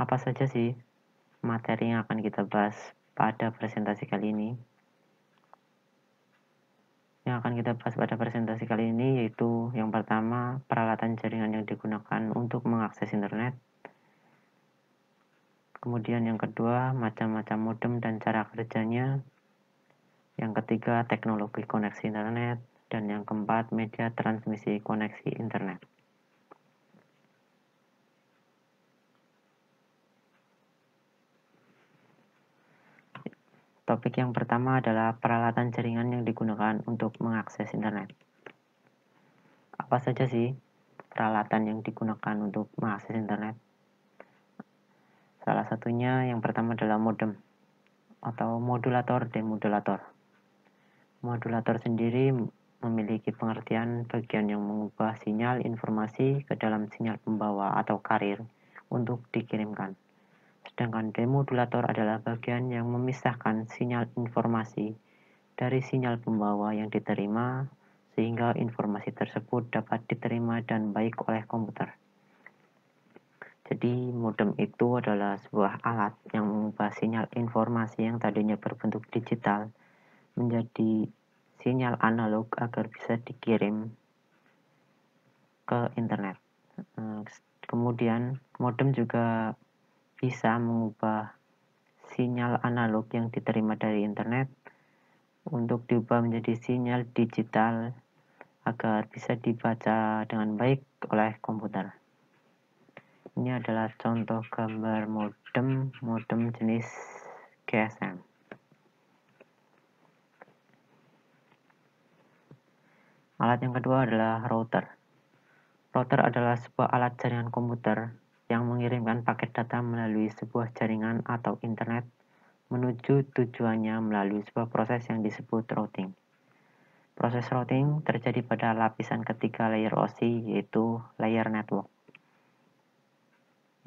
Apa saja sih materi yang akan kita bahas pada presentasi kali ini? Yang akan kita bahas pada presentasi kali ini yaitu yang pertama, peralatan jaringan yang digunakan untuk mengakses internet. Kemudian yang kedua, macam-macam modem dan cara kerjanya. Yang ketiga, teknologi koneksi internet. Dan yang keempat, media transmisi koneksi internet. Topik yang pertama adalah peralatan jaringan yang digunakan untuk mengakses internet. Apa saja sih peralatan yang digunakan untuk mengakses internet? Salah satunya yang pertama adalah modem atau modulator demodulator. Modulator sendiri memiliki pengertian bagian yang mengubah sinyal informasi ke dalam sinyal pembawa atau carrier untuk dikirimkan. Sedangkan demodulator adalah bagian yang memisahkan sinyal informasi dari sinyal pembawa yang diterima sehingga informasi tersebut dapat diterima dan baik oleh komputer. Jadi modem itu adalah sebuah alat yang mengubah sinyal informasi yang tadinya berbentuk digital menjadi sinyal analog agar bisa dikirim ke internet. Kemudian modem juga bisa mengubah sinyal analog yang diterima dari internet untuk diubah menjadi sinyal digital agar bisa dibaca dengan baik oleh komputer. Ini adalah contoh gambar modem jenis GSM. Alat yang kedua adalah router. Router adalah sebuah alat jaringan komputer yang mengirimkan paket data melalui sebuah jaringan atau internet menuju tujuannya melalui sebuah proses yang disebut routing. Proses routing terjadi pada lapisan ketiga layer OSI, yaitu layer network.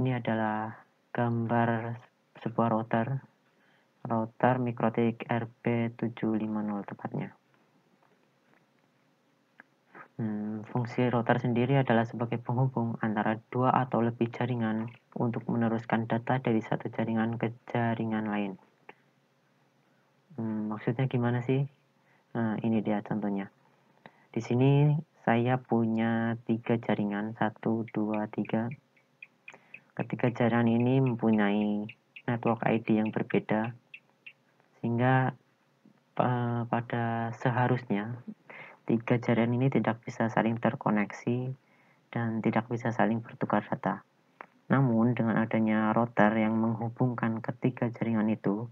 Ini adalah gambar sebuah router MikroTik RB750 tepatnya. Fungsi router sendiri adalah sebagai penghubung antara dua atau lebih jaringan untuk meneruskan data dari satu jaringan ke jaringan lain. Maksudnya gimana sih? Nah, ini dia contohnya. Di sini saya punya 3 jaringan, 1, 2, 3. Ketiga jaringan ini mempunyai network ID yang berbeda, sehingga pada seharusnya 3 jaringan ini tidak bisa saling terkoneksi dan tidak bisa saling bertukar data. Namun dengan adanya router yang menghubungkan ketiga jaringan itu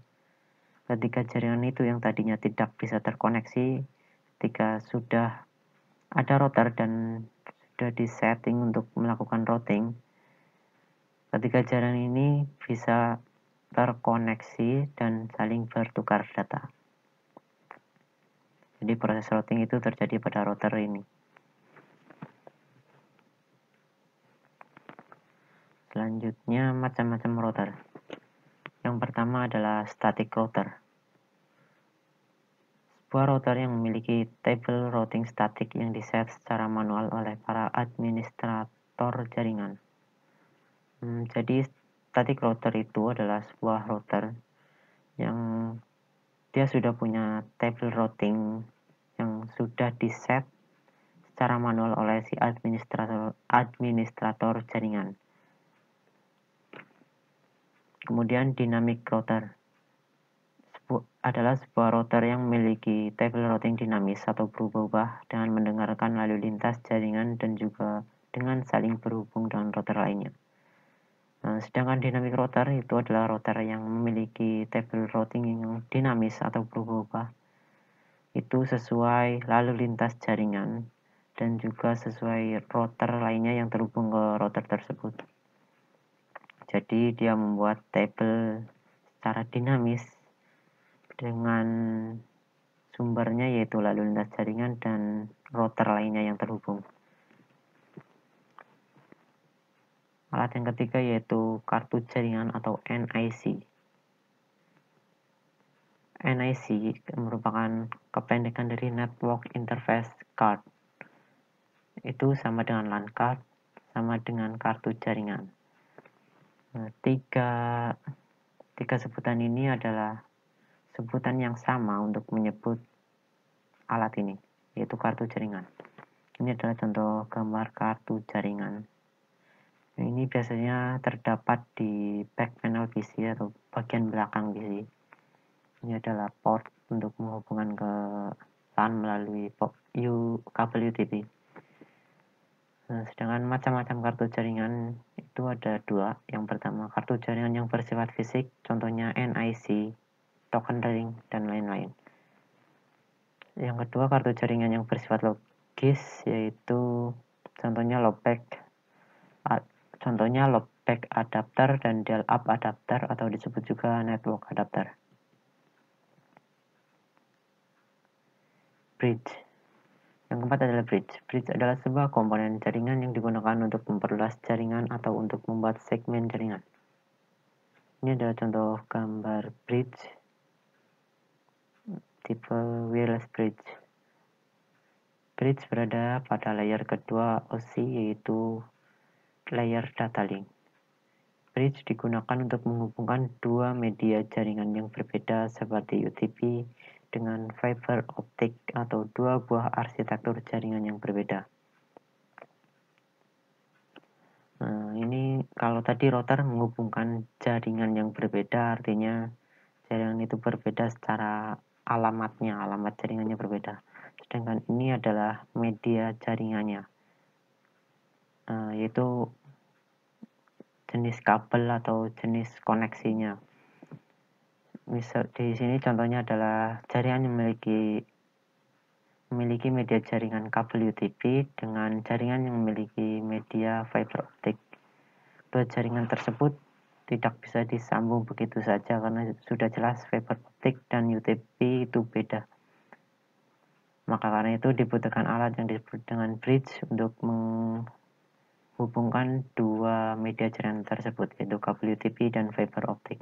yang tadinya tidak bisa terkoneksi, ketika sudah ada router dan sudah disetting untuk melakukan routing, ketiga jaringan ini bisa terkoneksi dan saling bertukar data. Jadi proses routing itu terjadi pada router ini. Selanjutnya macam-macam router. Yang pertama adalah static router. Sebuah router yang memiliki table routing static yang diset secara manual oleh para administrator jaringan. Jadi static router itu adalah sebuah router yang dia sudah punya table routing yang sudah diset secara manual oleh si administrator jaringan. Kemudian dynamic router adalah sebuah router yang memiliki table routing dinamis atau berubah-ubah dengan mendengarkan lalu lintas jaringan dan juga dengan saling berhubung dengan router lainnya. Sedangkan dynamic router itu adalah router yang memiliki table routing yang dinamis atau berubah-ubah. Itu sesuai lalu lintas jaringan dan juga sesuai router lainnya yang terhubung ke router tersebut. Jadi dia membuat table secara dinamis dengan sumbernya yaitu lalu lintas jaringan dan router lainnya yang terhubung. Alat yang ketiga yaitu kartu jaringan atau NIC. NIC merupakan kependekan dari Network Interface Card. Itu sama dengan LAN card, sama dengan kartu jaringan. Tiga sebutan ini adalah sebutan yang sama untuk menyebut alat ini, yaitu kartu jaringan. Ini adalah contoh gambar kartu jaringan. Ini biasanya terdapat di back panel PC atau bagian belakang PC. Ini adalah port untuk menghubungkan ke LAN melalui kabel UTP. Sedangkan macam-macam kartu jaringan itu ada dua. Yang pertama, kartu jaringan yang bersifat fisik, contohnya NIC, token ring, dan lain-lain. Yang kedua, kartu jaringan yang bersifat logis, yaitu contohnya loopback adapter dan dial-up adapter atau disebut juga network adapter. Bridge. Yang keempat adalah bridge. Bridge adalah sebuah komponen jaringan yang digunakan untuk memperluas jaringan atau untuk membuat segmen jaringan. Ini adalah contoh gambar bridge tipe wireless bridge. Bridge berada pada layer kedua OSI, yaitu layer data link. Bridge digunakan untuk menghubungkan dua media jaringan yang berbeda seperti UTP dengan fiber optik atau dua buah arsitektur jaringan yang berbeda. Ini kalau tadi router menghubungkan jaringan yang berbeda, artinya jaringan itu berbeda secara alamat jaringannya berbeda. Sedangkan ini adalah media jaringannya, yaitu jenis kabel atau jenis koneksinya. Misal di sini contohnya adalah jaringan yang memiliki media jaringan kabel UTP dengan jaringan yang memiliki media fiber optik. Dua jaringan tersebut tidak bisa disambung begitu saja karena sudah jelas fiber optik dan UTP itu beda. Maka karena itu dibutuhkan alat yang disebut dengan bridge untuk menghubungkan dua media jaringan tersebut, yaitu kabel UTP dan fiber optik.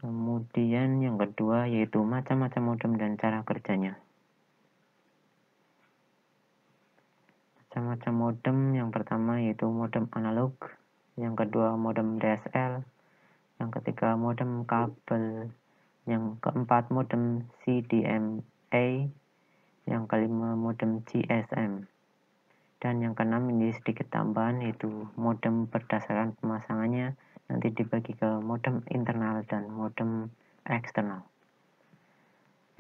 Kemudian yang kedua yaitu macam-macam modem dan cara kerjanya. Macam-macam modem, yang pertama yaitu modem analog, yang kedua modem DSL, yang ketiga modem kabel, yang keempat modem CDMA, yang kelima modem GSM, dan yang keenam ini sedikit tambahan yaitu modem berdasarkan pemasangannya nanti dibagi ke modem internal dan modem eksternal.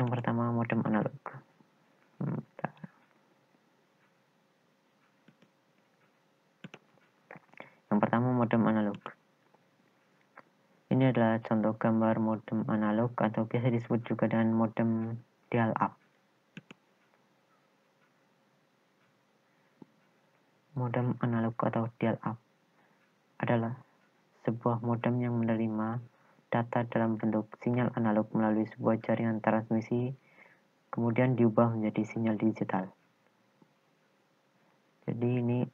Yang pertama modem analog. Yang pertama modem analog. Ini adalah contoh gambar modem analog atau biasa disebut juga dengan modem dial-up. Modem analog atau dial-up adalah sebuah modem yang menerima data dalam bentuk sinyal analog melalui sebuah jaringan transmisi, kemudian diubah menjadi sinyal digital. Jadi ini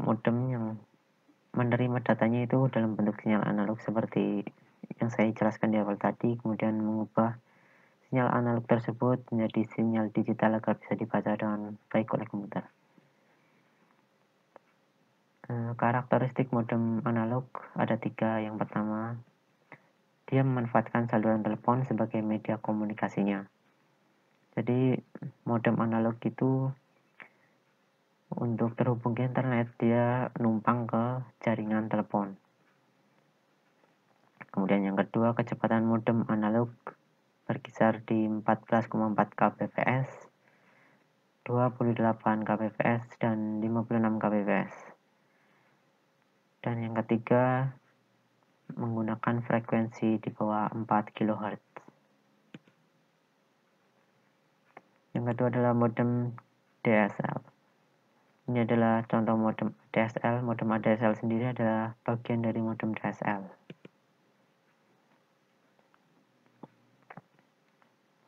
modem yang menerima datanya itu dalam bentuk sinyal analog seperti yang saya jelaskan di awal tadi, kemudian mengubah sinyal analog tersebut menjadi sinyal digital agar bisa dibaca dengan baik oleh komputer. Karakteristik modem analog ada 3. Yang pertama, dia memanfaatkan saluran telepon sebagai media komunikasinya. Jadi modem analog itu untuk terhubung ke internet dia numpang ke jaringan telepon. Kemudian yang kedua, kecepatan modem analog berkisar di 14,4 kbps, 28 kbps, dan 56 kbps. Dan yang ketiga, menggunakan frekuensi di bawah 4 kHz. Yang kedua adalah modem DSL. Ini adalah contoh modem DSL. Modem ADSL sendiri adalah bagian dari modem DSL.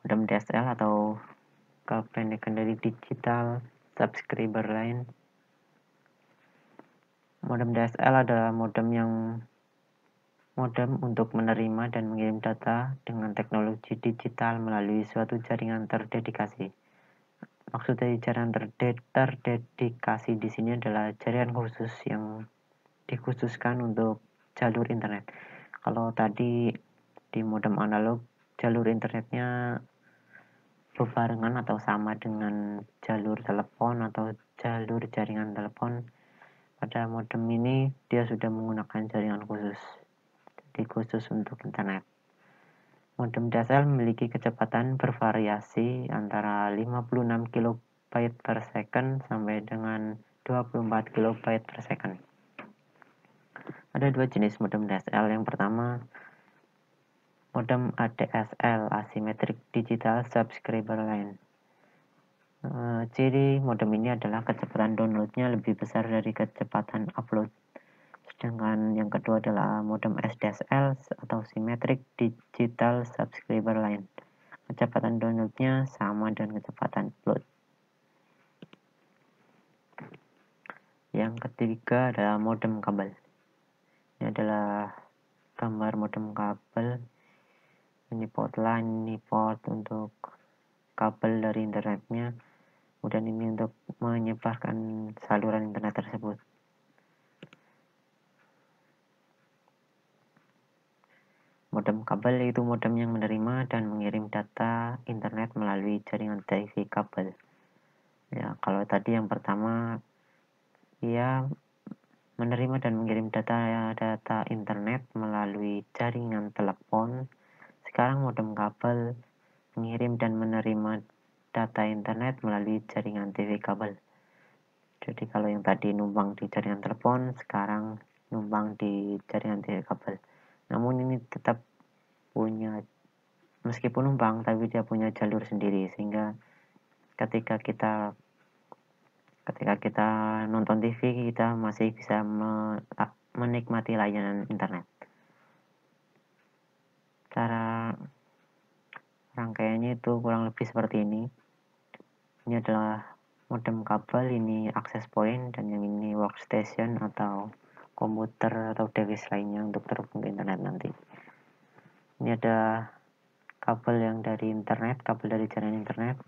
Modem DSL atau kependekan dari Digital Subscriber Line. Modem DSL adalah modem untuk menerima dan mengirim data dengan teknologi digital melalui suatu jaringan terdedikasi. Maksud dari jaringan terdedikasi di sini adalah jaringan khusus yang dikhususkan untuk jalur internet. Kalau tadi di modem analog, jalur internetnya berbarengan atau sama dengan jalur telepon atau jalur jaringan telepon. Pada modem ini dia sudah menggunakan jaringan khusus, jadi khusus untuk internet. Modem DSL memiliki kecepatan bervariasi antara 56 KB per second sampai dengan 24 KB per second. Ada dua jenis modem DSL. Yang pertama, modem ADSL (Asymmetric Digital Subscriber Line). Ciri modem ini adalah kecepatan downloadnya lebih besar dari kecepatan upload. Sedangkan yang kedua adalah modem SDSL atau Symmetric Digital Subscriber Line. Kecepatan downloadnya sama dengan kecepatan upload. Yang ketiga adalah modem kabel. Ini adalah gambar modem kabel. Ini port line, ini port untuk kabel dari internetnya. Kemudian ini untuk menyebarkan saluran internet tersebut. Modem kabel yaitu modem yang menerima dan mengirim data internet melalui jaringan TV kabel. Ya, kalau tadi yang pertama ia menerima dan mengirim data internet melalui jaringan telepon. Sekarang modem kabel mengirim dan menerima data internet melalui jaringan TV kabel. Jadi kalau yang tadi numpang di jaringan telepon, sekarang numpang di jaringan TV kabel. Namun ini tetap punya, meskipun numpang, tapi dia punya jalur sendiri, sehingga ketika kita nonton TV, kita masih bisa menikmati layanan internet. Cara rangkaiannya itu kurang lebih seperti ini. Ini adalah modem kabel, ini access point, dan yang ini workstation atau komputer atau device lainnya untuk terhubung ke internet nanti. Ini ada kabel yang dari internet, kabel dari jaringan internet.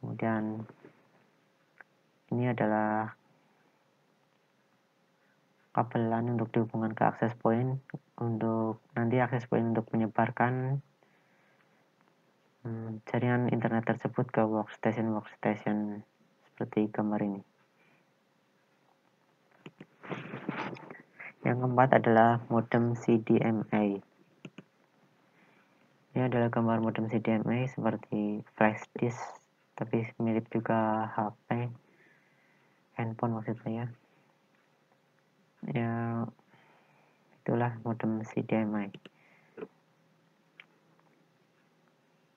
Kemudian ini adalah kabel LAN untuk dihubungkan ke access point, untuk nanti access point untuk menyebarkan jaringan internet tersebut ke workstation seperti gambar ini. Yang keempat adalah modem CDMA. Ini adalah gambar modem CDMA seperti flash disk, tapi mirip juga HP, handphone maksud saya. Ya, itulah modem CDMA.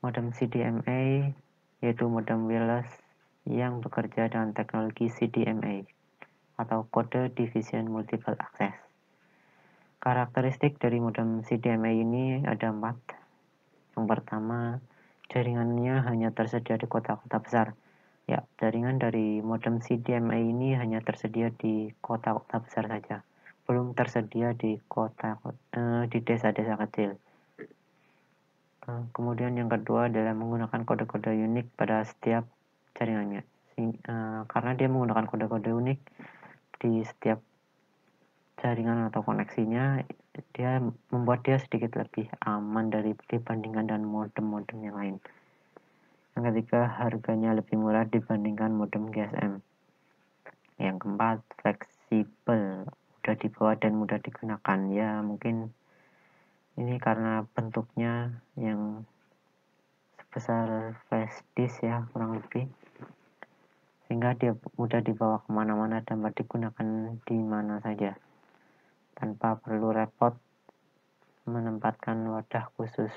Modem CDMA yaitu modem wireless yang bekerja dengan teknologi CDMA atau Code Division Multiple Access. Karakteristik dari modem CDMA ini ada 4. Yang pertama, jaringannya hanya tersedia di kota-kota besar. Ya, jaringan dari modem CDMA ini hanya tersedia di kota-kota besar saja, belum tersedia di desa-desa kecil. Kemudian yang kedua adalah menggunakan kode-kode unik pada setiap jaringannya. Karena dia menggunakan kode-kode unik di setiap jaringan atau koneksinya, dia membuat dia sedikit lebih aman dibandingkan dengan modem-modem yang lain. Yang ketiga, harganya lebih murah dibandingkan modem GSM. Yang keempat, fleksibel, mudah dibawa dan mudah digunakan. Ya, mungkin ini karena bentuknya yang sebesar flash disk ya, kurang lebih, sehingga dia mudah dibawa kemana-mana dan dapat digunakan di mana saja tanpa perlu repot menempatkan wadah khusus.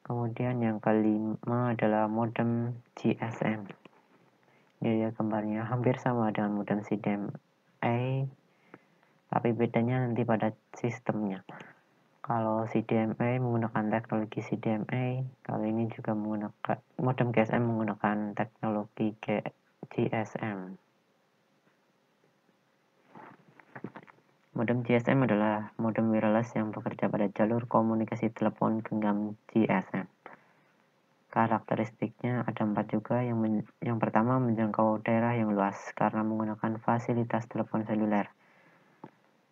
Kemudian yang kelima adalah modem GSM. Ini dia gambarnya, hampir sama dengan modem CDMA, tapi bedanya nanti pada sistemnya. Kalau CDMA menggunakan teknologi CDMA, kalau ini juga menggunakan modem GSM menggunakan teknologi GSM. Modem GSM adalah modem wireless yang bekerja pada jalur komunikasi telepon genggam GSM. Karakteristiknya ada 4 juga. Yang pertama, menjangkau daerah yang luas karena menggunakan fasilitas telepon seluler.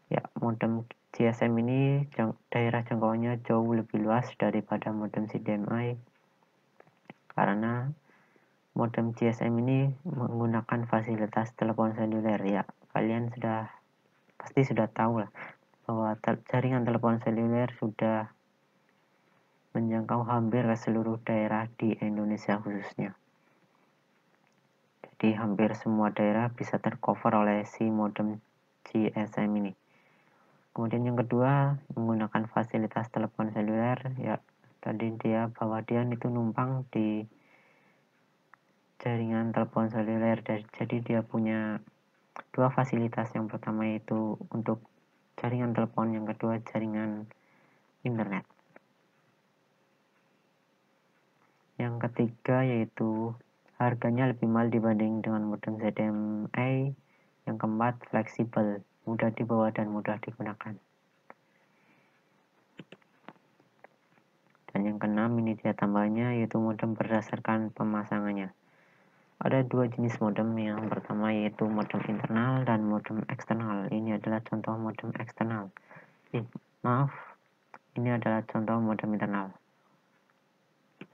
Ya, modem GSM ini daerah jangkauannya jauh lebih luas daripada modem CDMI karena modem GSM ini menggunakan fasilitas telepon seluler. Ya, kalian pasti sudah tahu lah bahwa jaringan telepon seluler sudah menjangkau hampir ke seluruh daerah di Indonesia khususnya. Jadi hampir semua daerah bisa tercover oleh si modem GSM ini. Kemudian yang kedua, menggunakan fasilitas telepon seluler. Ya, tadi bahwa dia itu numpang di jaringan telepon seluler. Jadi dia punya dua fasilitas. Yang pertama itu untuk jaringan telepon, yang kedua jaringan internet. Yang ketiga yaitu harganya lebih mahal dibanding dengan modem CDMA. Yang keempat, fleksibel, mudah dibawa dan mudah digunakan. Dan yang keenam, ini dia tambahannya, yaitu modem berdasarkan pemasangannya. Ada dua jenis modem. Yang pertama yaitu modem internal dan modem eksternal. Ini adalah contoh modem eksternal. Ini adalah contoh modem internal.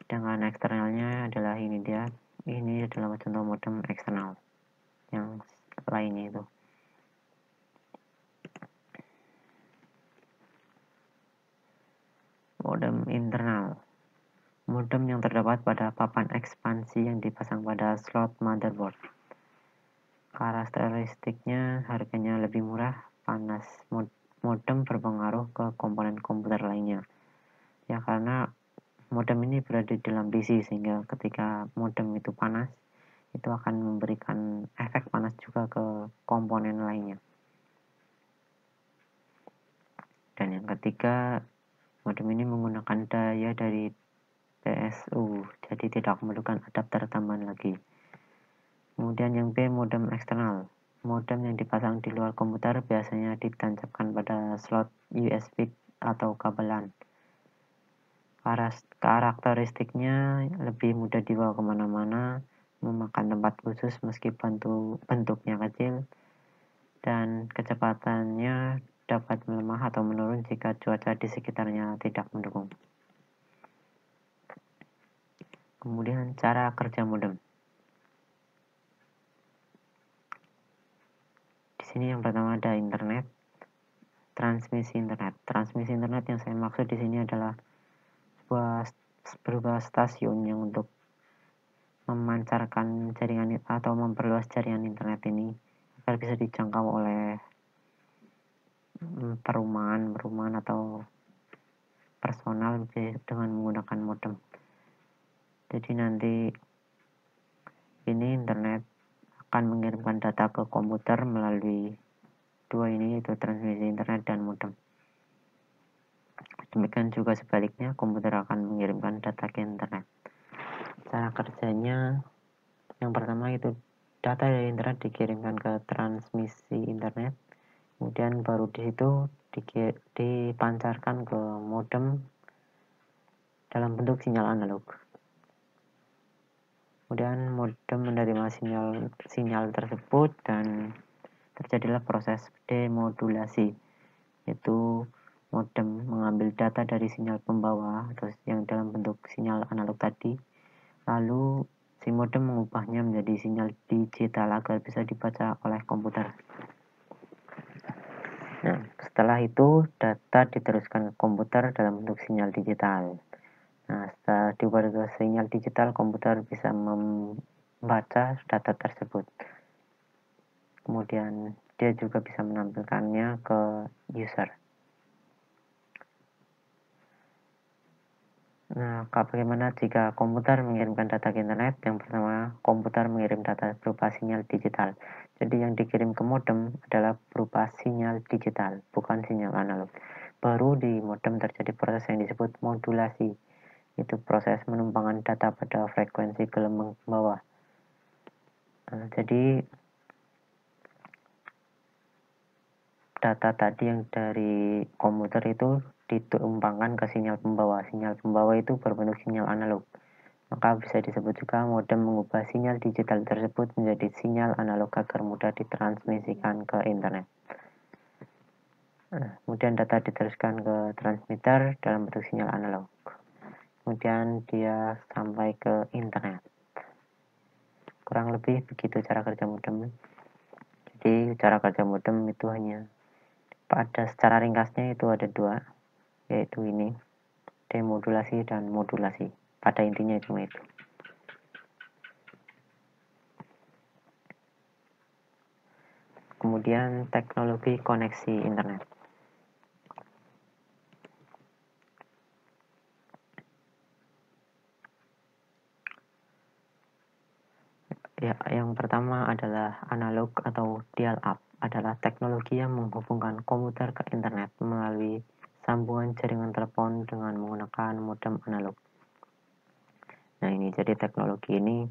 Sedangkan eksternalnya adalah ini dia. Ini adalah contoh modem eksternal yang lainnya itu. Modem internal, modem yang terdapat pada papan ekspansi yang dipasang pada slot motherboard. Karakteristiknya harganya lebih murah, panas. Modem berpengaruh ke komponen komputer lainnya. Ya, karena modem ini berada di dalam PC sehingga ketika modem itu panas, itu akan memberikan efek panas juga ke komponen lainnya. Dan yang ketiga, modem ini menggunakan daya dari PSU, jadi tidak memerlukan adapter tambahan lagi. Kemudian yang B, modem eksternal. Modem yang dipasang di luar komputer biasanya ditancapkan pada slot USB atau kabelan. Karakteristiknya lebih mudah dibawa kemana-mana, memakan tempat khusus meski bentuknya kecil, dan kecepatannya dapat melemah atau menurun jika cuaca di sekitarnya tidak mendukung. Kemudian cara kerja modem. Di sini yang pertama ada internet, transmisi internet. Transmisi internet yang saya maksud di sini adalah berupa stasiun yang untuk memancarkan jaringan atau memperluas jaringan internet ini agar bisa dijangkau oleh perumahan atau personal dengan menggunakan modem. Jadi nanti ini internet akan mengirimkan data ke komputer melalui dua ini, yaitu transmisi internet dan modem. Demikian juga sebaliknya, komputer akan mengirimkan data ke internet. Cara kerjanya, yang pertama itu data dari internet dikirimkan ke transmisi internet, kemudian baru di situ dipancarkan ke modem dalam bentuk sinyal analog. Kemudian modem menerima sinyal tersebut dan terjadilah proses demodulasi, yaitu modem mengambil data dari sinyal pembawa atau yang dalam bentuk sinyal analog tadi, lalu si modem mengubahnya menjadi sinyal digital agar bisa dibaca oleh komputer. Nah, setelah itu data diteruskan ke komputer dalam bentuk sinyal digital. Nah, setelah diubah ke sinyal digital, komputer bisa membaca data tersebut. Kemudian dia juga bisa menampilkannya ke user. Nah, bagaimana jika komputer mengirimkan data ke internet? Yang pertama, komputer mengirim data berupa sinyal digital. Jadi yang dikirim ke modem adalah berupa sinyal digital, bukan sinyal analog. Baru di modem terjadi proses yang disebut modulasi. Itu proses menumpangkan data pada frekuensi gelombang bawah. Nah, jadi data tadi yang dari komputer itu ditumpangkan ke sinyal pembawa. Sinyal pembawa itu berbentuk sinyal analog. Maka bisa disebut juga modem mengubah sinyal digital tersebut menjadi sinyal analog agar mudah ditransmisikan ke internet. Kemudian data diteruskan ke transmitter dalam bentuk sinyal analog. Kemudian dia sampai ke internet. Kurang lebih begitu cara kerja modem. Jadi cara kerja modem itu hanya secara ringkasnya itu ada dua, yaitu ini demodulasi dan modulasi. Pada intinya cuma itu. Kemudian teknologi koneksi internet. Ya, yang pertama adalah analog atau dial-up, adalah teknologi yang menghubungkan komputer ke internet melalui sambungan jaringan telepon dengan menggunakan modem analog. Nah, ini jadi teknologinya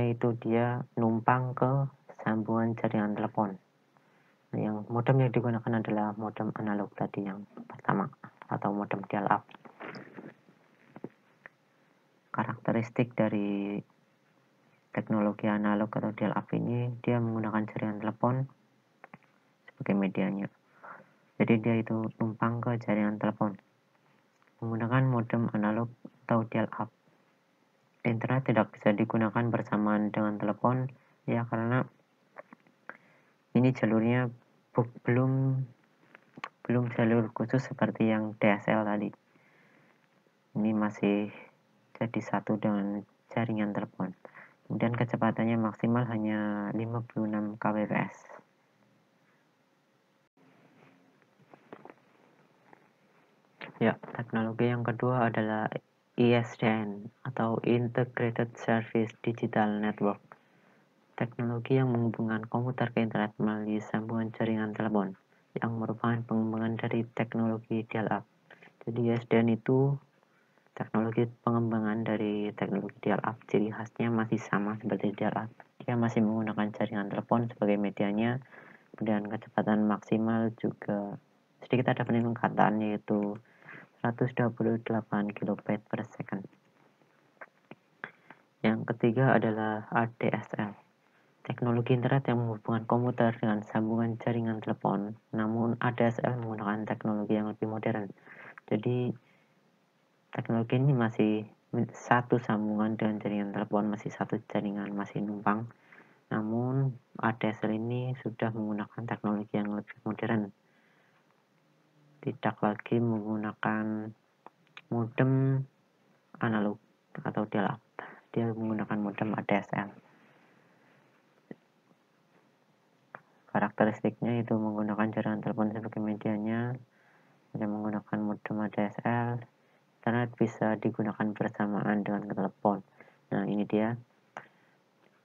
itu dia numpang ke sambungan jaringan telepon. Nah, yang modem yang digunakan adalah modem analog tadi yang pertama atau modem dial-up. Karakteristik dari teknologi analog atau dial-up ini, dia menggunakan jaringan telepon sebagai medianya. Jadi dia itu numpang ke jaringan telepon menggunakan modem analog atau dial-up. Internet tidak bisa digunakan bersamaan dengan telepon ya, karena ini jalurnya belum jalur khusus seperti yang DSL tadi. Ini masih jadi satu dengan jaringan telepon. Kemudian kecepatannya maksimal hanya 56 kbps. Ya, teknologi yang kedua adalah ISDN atau Integrated Service Digital Network. Teknologi yang menghubungkan komputer ke internet melalui sambungan jaringan telepon, yang merupakan pengembangan dari teknologi dial-up. Jadi ISDN itu teknologi pengembangan dari teknologi dial-up. Ciri khasnya masih sama seperti dial-up. Dia masih menggunakan jaringan telepon sebagai medianya, dan kecepatan maksimal juga sedikit ada peningkatan, yaitu 128 kB per second. Yang ketiga adalah ADSL, teknologi internet yang menghubungkan komputer dengan sambungan jaringan telepon. Namun ADSL menggunakan teknologi yang lebih modern. Jadi teknologi ini masih satu sambungan dengan jaringan telepon, masih satu jaringan, masih numpang. Namun ADSL ini sudah menggunakan teknologi yang lebih modern, tidak lagi menggunakan modem analog atau dial-up. Dia menggunakan modem ADSL. Karakteristiknya itu menggunakan jaringan telepon sebagai medianya, dan menggunakan modem ADSL. Internet bisa digunakan bersamaan dengan telepon. Nah, ini dia.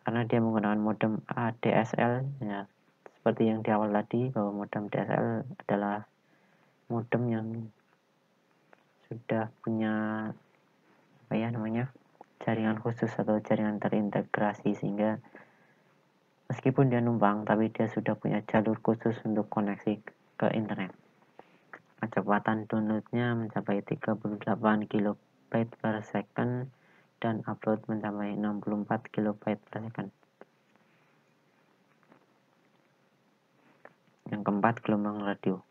Karena dia menggunakan modem ADSL, ya, seperti yang di awal tadi, bahwa modem DSL adalah modem yang sudah punya jaringan khusus atau jaringan terintegrasi, sehingga meskipun dia numpang tapi dia sudah punya jalur khusus untuk koneksi ke internet. Kecepatan downloadnya mencapai 38 KB per second dan upload mencapai 64 KB per second. Yang keempat, gelombang radio.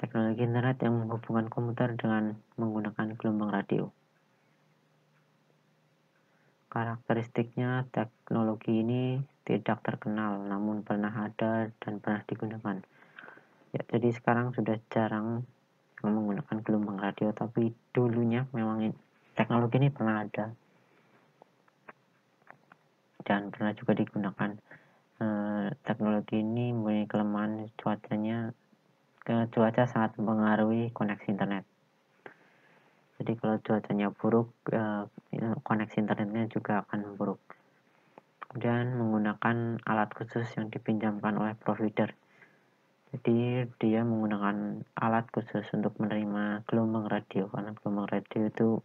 Teknologi internet yang menghubungkan komputer dengan menggunakan gelombang radio. Karakteristiknya, teknologi ini tidak terkenal namun pernah ada dan pernah digunakan. Ya, jadi sekarang sudah jarang menggunakan gelombang radio, tapi dulunya memang teknologi ini pernah ada dan pernah juga digunakan. Teknologi ini mempunyai kelemahan cuaca sangat mempengaruhi koneksi internet. Jadi kalau cuacanya buruk, koneksi internetnya juga akan buruk. Kemudian menggunakan alat khusus yang dipinjamkan oleh provider. Jadi dia menggunakan alat khusus untuk menerima gelombang radio, karena gelombang radio itu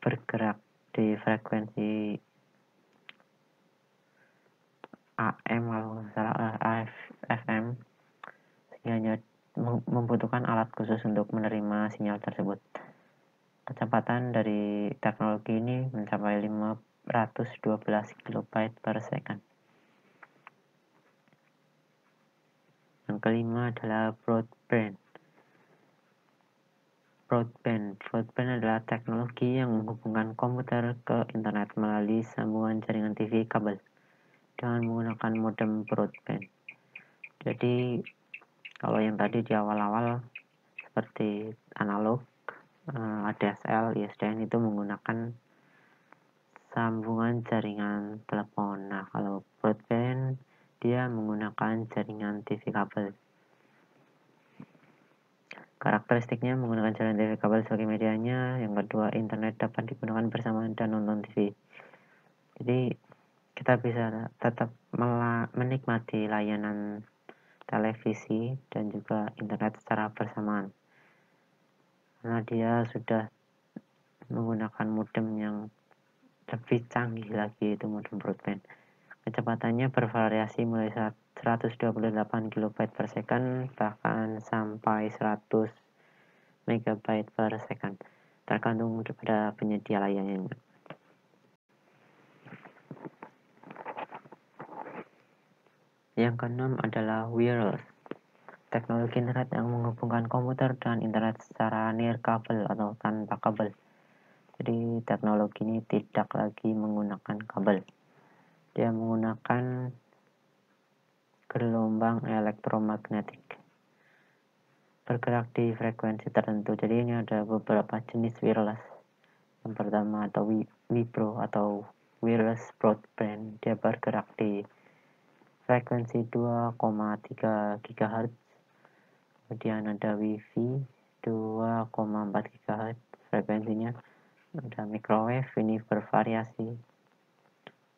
bergerak di frekuensi AM kalau salah, FM, sehingga membutuhkan alat khusus untuk menerima sinyal tersebut. Kecepatan dari teknologi ini mencapai 512 kilobyte per second. Yang kelima adalah broadband. Broadband adalah teknologi yang menghubungkan komputer ke internet melalui sambungan jaringan TV kabel dengan menggunakan modem broadband. Jadi kalau yang tadi di awal-awal seperti analog, ADSL, ISDN itu menggunakan sambungan jaringan telepon. Nah, kalau broadband dia menggunakan jaringan TV kabel. Karakteristiknya menggunakan jaringan TV kabel sebagai medianya. Yang kedua, internet dapat digunakan bersamaan dan nonton TV. Jadi kita bisa tetap menikmati layanan televisi dan juga internet secara bersamaan. Karena dia sudah menggunakan modem yang lebih canggih lagi, itu modem broadband. Kecepatannya bervariasi mulai 128 KB per second bahkan sampai 100 MB per second, tergantung pada penyedia layanannya. Yang keenam adalah wireless. Teknologi internet yang menghubungkan komputer dan internet secara nirkabel atau tanpa kabel. Jadi teknologi ini tidak lagi menggunakan kabel. Dia menggunakan gelombang elektromagnetik bergerak di frekuensi tertentu. Jadi ini ada beberapa jenis wireless. Yang pertama atau WiPro atau wireless broadband, dia bergerak di frekuensi 2,3 GHz. Kemudian ada Wi-Fi 2,4 GHz frekuensinya. Ada microwave, ini bervariasi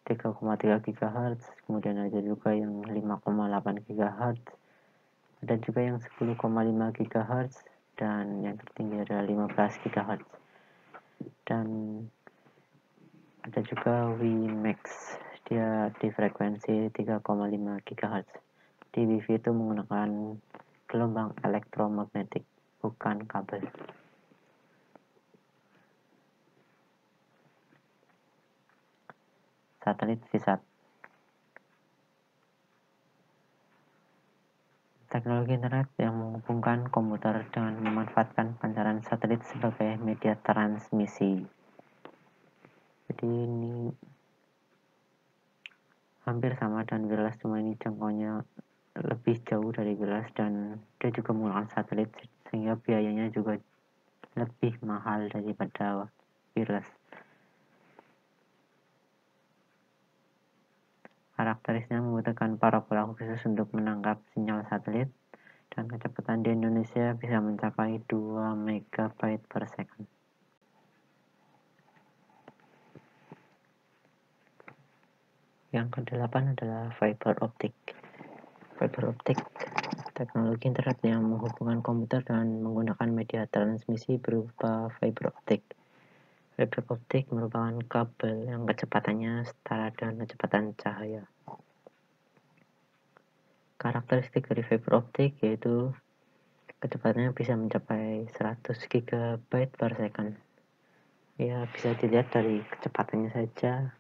3,3 GHz. Kemudian ada juga yang 5,8 GHz. Ada juga yang 10,5 GHz dan yang tertinggi adalah 15 GHz. Dan ada juga WiMAX, dia di frekuensi 3,5 GHz. Di Wi-Fi itu menggunakan gelombang elektromagnetik, bukan kabel. Satelit VSAT. Teknologi internet yang menghubungkan komputer dengan memanfaatkan pancaran satelit sebagai media transmisi. Jadi ini hampir sama dan wireless, cuma ini jangkauannya lebih jauh dari wireless dan dia juga menggunakan satelit sehingga biayanya juga lebih mahal daripada wireless. Karakteristiknya membutuhkan parabola khusus untuk menangkap sinyal satelit dan kecepatan di Indonesia bisa mencapai 2 MB per second. Yang kedelapan adalah fiber optic. Fiber optic, teknologi internet yang menghubungkan komputer dengan menggunakan media transmisi berupa fiber optic. Fiber optic merupakan kabel yang kecepatannya setara dengan kecepatan cahaya. Karakteristik dari fiber optic yaitu kecepatannya bisa mencapai 100 GB per second. Ya, bisa dilihat dari kecepatannya saja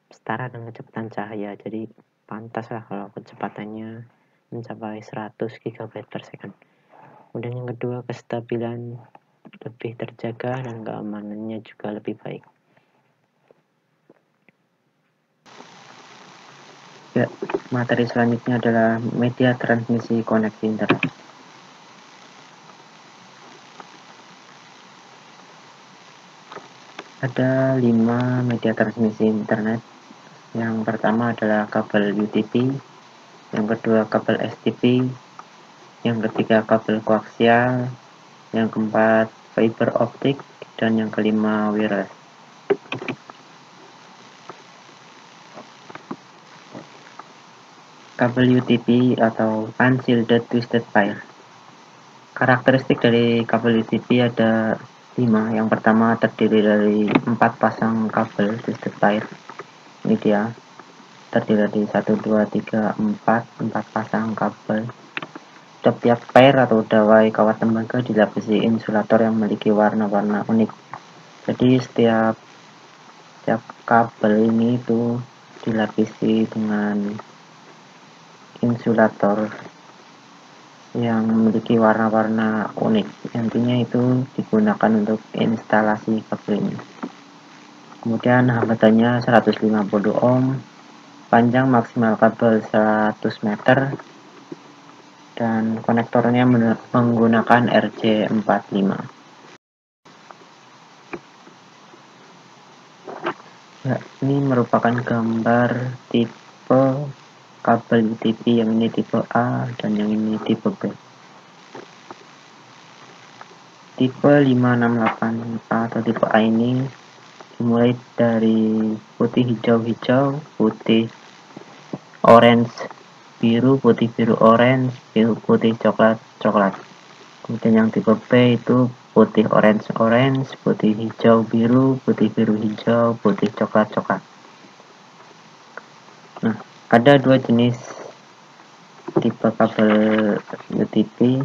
setara dengan kecepatan cahaya. Jadi pantas lah kalau kecepatannya mencapai 100 GB per second. Kemudian yang kedua, kestabilan lebih terjaga dan keamanannya juga lebih baik. Ya, materi selanjutnya adalah media transmisi koneksi internet. Ada 5 media transmisi internet. Yang pertama adalah kabel UTP, yang kedua kabel STP, yang ketiga kabel koaksial, yang keempat fiber optik, dan yang kelima wireless. Kabel UTP atau Unshielded Twisted Pair. Karakteristik dari kabel UTP ada 5. Yang pertama terdiri dari 4 pasang kabel twisted pair. Ini dia, terdiri dari 1, 2, 3, 4 pasang kabel Setiap pair atau dawai kawat tembaga dilapisi insulator yang memiliki warna-warna unik. Jadi setiap kabel ini itu dilapisi dengan insulator yang memiliki warna-warna unik. Intinya itu digunakan untuk instalasi kabel ini. Kemudian hambatannya 150 ohm, panjang maksimal kabel 100 meter, dan konektornya menggunakan RJ45. Ya, ini merupakan gambar tipe kabel UTP, yang ini tipe A dan yang ini tipe B. Tipe 568A atau tipe A ini dimulai dari putih hijau-hijau, putih orange biru, putih biru orange, biru putih coklat. Kemudian yang tipe B itu putih orange, putih hijau biru, putih biru hijau, putih coklat. Nah, ada dua jenis tipe kabel UTP.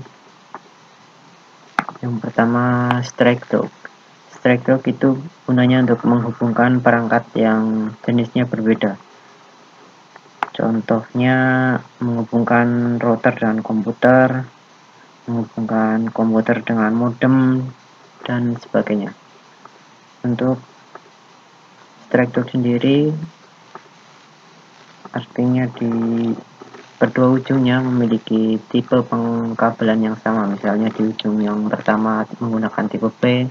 Yang pertama strike talk. Strike talk itu gunanya untuk menghubungkan perangkat yang jenisnya berbeda. Contohnya menghubungkan router dengan komputer, menghubungkan komputer dengan modem, dan sebagainya. Untuk strike talk sendiri artinya di kedua ujungnya memiliki tipe pengkabelan yang sama. Misalnya di ujung yang pertama menggunakan tipe B,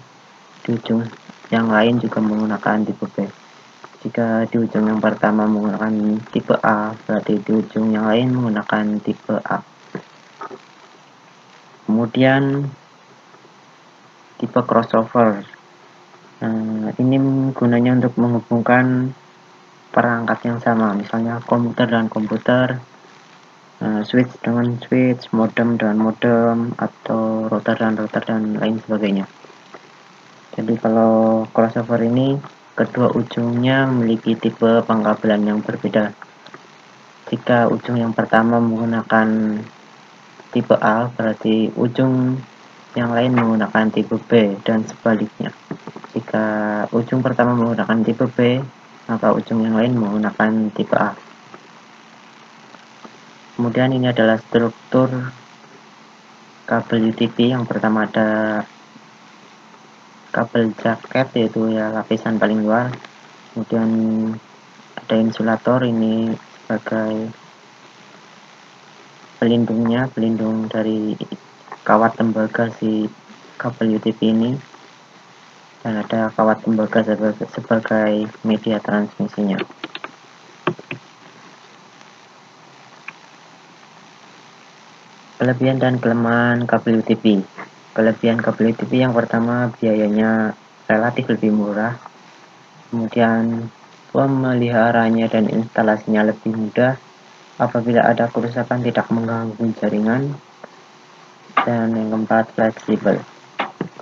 di ujung yang lain juga menggunakan tipe B. Jika di ujung yang pertama menggunakan tipe A, berarti di ujung yang lain menggunakan tipe A. Kemudian tipe crossover. Ini gunanya untuk menghubungkan perangkat yang sama, misalnya komputer dan komputer, switch dengan switch, modem dengan modem, atau router dan lain sebagainya. Jadi kalau crossover ini kedua ujungnya memiliki tipe pengkabelan yang berbeda. Jika ujung yang pertama menggunakan tipe A, berarti ujung yang lain menggunakan tipe B, dan sebaliknya. Jika ujung pertama menggunakan tipe B, maka ujung yang lain menggunakan tipe A. Kemudian ini adalah struktur kabel UTP. Yang pertama ada kabel jaket, yaitu ya lapisan paling luar. Kemudian ada insulator, ini sebagai pelindungnya, pelindung dari kawat tembaga si kabel UTP ini, dan ada kawat tembaga sebagai media transmisinya. Kelebihan dan kelemahan kabel UTP. Kelebihan kabel UTP yang pertama, biayanya relatif lebih murah. Kemudian pemeliharanya dan instalasinya lebih mudah. Apabila ada kerusakan tidak mengganggu jaringan. Dan yang keempat, fleksibel.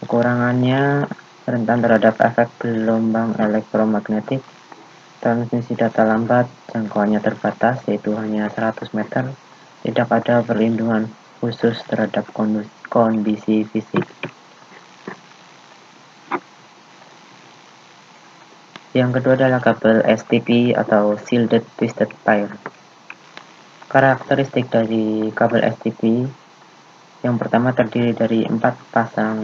Kekurangannya rentan terhadap efek gelombang elektromagnetik, transmisi data lambat, jangkauannya terbatas, yaitu hanya 100 meter, tidak ada perlindungan khusus terhadap kondisi fisik. Yang kedua adalah kabel STP atau Shielded Twisted Pair. Karakteristik dari kabel STP, yang pertama terdiri dari 4 pasang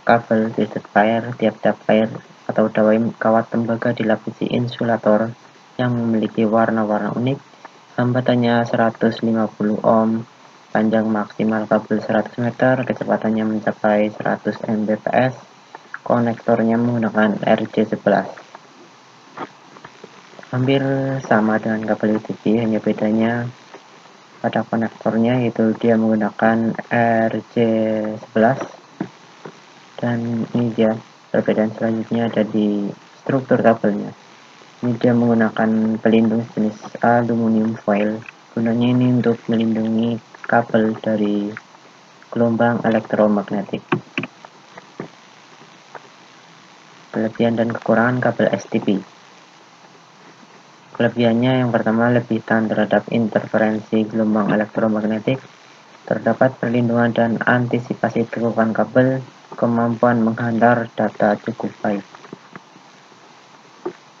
kabel twisted pair. Tiap-tiap pair atau dawai kawat tembaga dilapisi insulator yang memiliki warna-warna unik. Hambatannya 150 ohm, panjang maksimal kabel 100 meter, kecepatannya mencapai 100 Mbps, konektornya menggunakan RJ11. Hampir sama dengan kabel UTP, hanya bedanya pada konektornya, yaitu dia menggunakan RJ11. Dan ini dia perbedaan selanjutnya ada di struktur kabelnya. Ini dia menggunakan pelindung jenis aluminium foil. Gunanya ini untuk melindungi kabel dari gelombang elektromagnetik. Kelebihan dan kekurangan kabel STP. Kelebihannya yang pertama, lebih tahan terhadap interferensi gelombang elektromagnetik. Terdapat perlindungan dan antisipasi kerusakan kabel, kemampuan menghantar data cukup baik.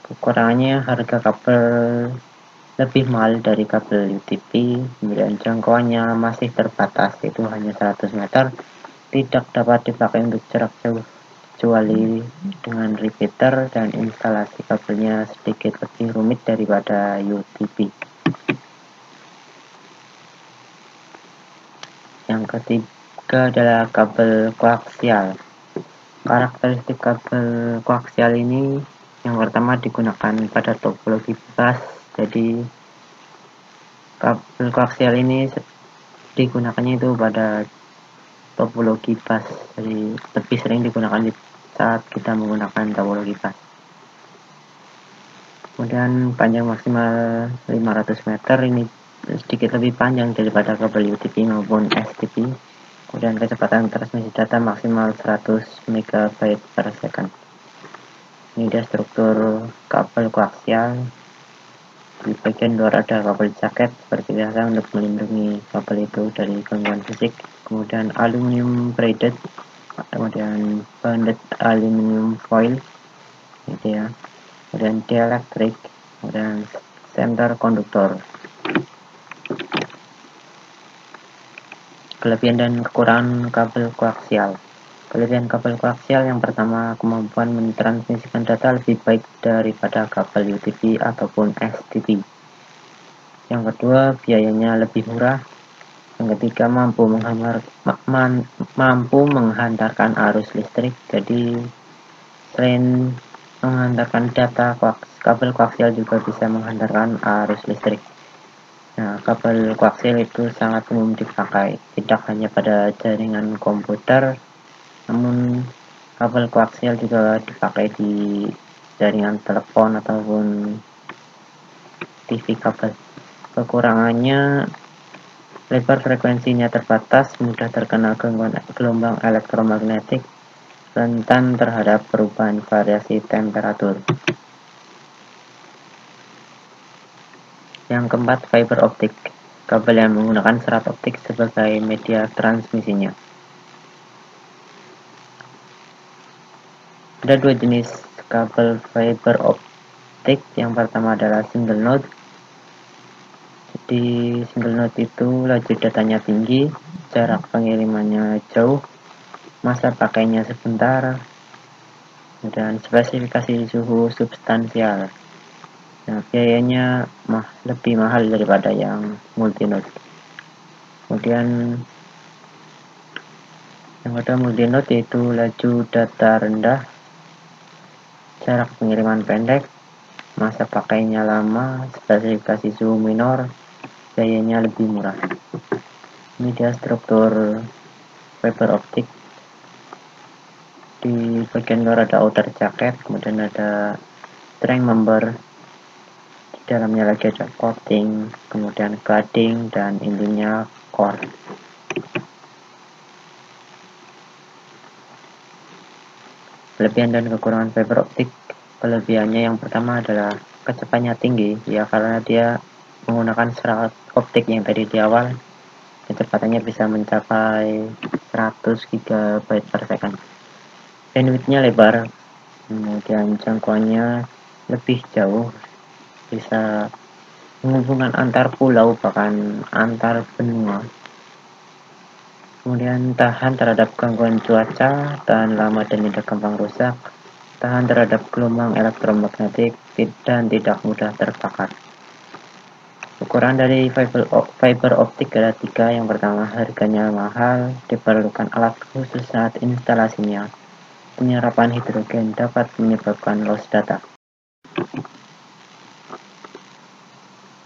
Kekurangannya, harga kabel lebih mahal dari kabel UTP, kemudian jangkauannya masih terbatas, yaitu hanya 100 meter, tidak dapat dipakai untuk jarak jauh kecuali dengan repeater, dan instalasi kabelnya sedikit lebih rumit daripada UTP. Yang ketiga adalah kabel koaksial. Karakteristik kabel koaksial ini yang pertama digunakan pada topologi bus. Jadi kabel koaksial ini digunakannya itu pada topologi bus, jadi lebih sering digunakan saat kita menggunakan topologi bus. Kemudian panjang maksimal 500 meter, ini sedikit lebih panjang daripada kabel UTP maupun STP. Kemudian kecepatan transmisi data maksimal 100 MB per second. Ini dia struktur kabel koaksial. Di bagian luar ada kabel jaket seperti biasa untuk melindungi kabel itu dari gangguan fisik. Kemudian aluminium braided, kemudian banded aluminium foil, gitu ya. Kemudian dielectric, kemudian center konduktor. Kelebihan dan kekurangan kabel koaksial. Kelebihan kabel koaksial yang pertama, kemampuan mentransmisikan data lebih baik daripada kabel UTP ataupun STP. Yang kedua, biayanya lebih murah. Yang ketiga, mampu menghantarkan arus listrik. Jadi selain menghantarkan data, kabel koaksial juga bisa menghantarkan arus listrik. Nah, kabel koaksial itu sangat umum dipakai, tidak hanya pada jaringan komputer, namun kabel koaksial juga dipakai di jaringan telepon ataupun TV kabel. Kekurangannya, lebar frekuensinya terbatas, mudah terkena gelombang elektromagnetik, rentan terhadap perubahan variasi temperatur. Yang keempat, fiber optik. Kabel yang menggunakan serat optik sebagai media transmisinya. Ada dua jenis kabel fiber optik. Yang pertama adalah single node. Jadi single node itu laju datanya tinggi, jarak pengirimannya jauh, masa pakainya sebentar, dan spesifikasi suhu substansial. Nah, biayanya lebih mahal daripada yang multinode. Kemudian yang kedua multinode, yaitu laju data rendah, jarak pengiriman pendek, masa pakainya lama, spesifikasi suhu minor, biayanya lebih murah. Ini dia struktur fiber optik. Di bagian luar ada outer jacket, kemudian ada string member, di dalamnya lagi ada coating, kemudian cladding, dan intinya core. Kelebihan dan kekurangan fiber optik. Kelebihannya yang pertama adalah kecepatannya tinggi, ya karena dia menggunakan serat optik yang tadi di awal, kecepatannya bisa mencapai 100 GB per second. Bandwidthnya lebar, kemudian jangkauannya lebih jauh, bisa menghubungkan antar pulau bahkan antar benua. Kemudian tahan terhadap gangguan cuaca, tahan lama dan tidak gampang rusak, tahan terhadap gelombang elektromagnetik, dan tidak mudah terbakar. Ukuran dari fiber optik ada 3. Yang pertama, harganya mahal, diperlukan alat khusus saat instalasinya. Penyerapan hidrogen dapat menyebabkan loss data.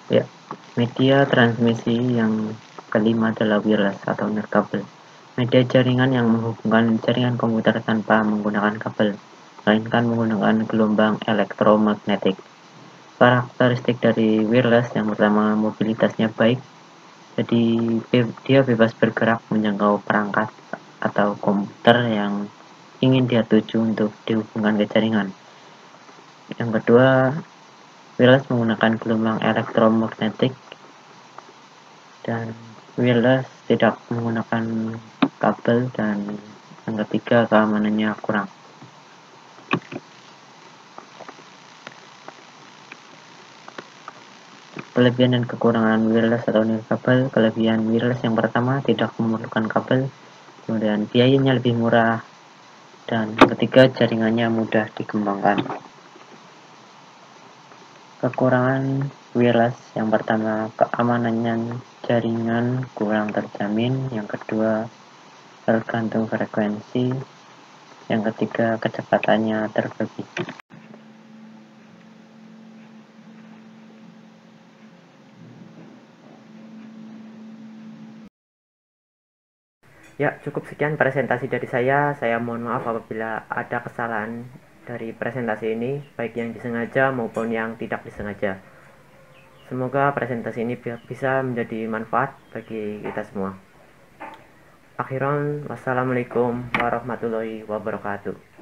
Ya, media transmisi yang kelima adalah wireless atau nirkabel. Media jaringan yang menghubungkan jaringan komputer tanpa menggunakan kabel, melainkan menggunakan gelombang elektromagnetik. Karakteristik dari wireless yang pertama, mobilitasnya baik, jadi dia bebas bergerak menjangkau perangkat atau komputer yang ingin dia tuju untuk dihubungkan ke jaringan. Yang kedua, wireless menggunakan gelombang elektromagnetik, dan wireless tidak menggunakan kabel, dan yang ketiga keamanannya kurang. Kelebihan dan kekurangan wireless atau nirkabel. Kelebihan wireless yang pertama, tidak memerlukan kabel, kemudian biayanya lebih murah, dan yang ketiga jaringannya mudah dikembangkan. Kekurangan wireless yang pertama, keamanannya jaringan kurang terjamin, yang kedua tergantung frekuensi, yang ketiga kecepatannya terbagi. Ya, cukup sekian presentasi dari saya. Saya mohon maaf apabila ada kesalahan dari presentasi ini, baik yang disengaja maupun yang tidak disengaja. Semoga presentasi ini bisa menjadi manfaat bagi kita semua. Akhiran, wassalamualaikum warahmatullahi wabarakatuh.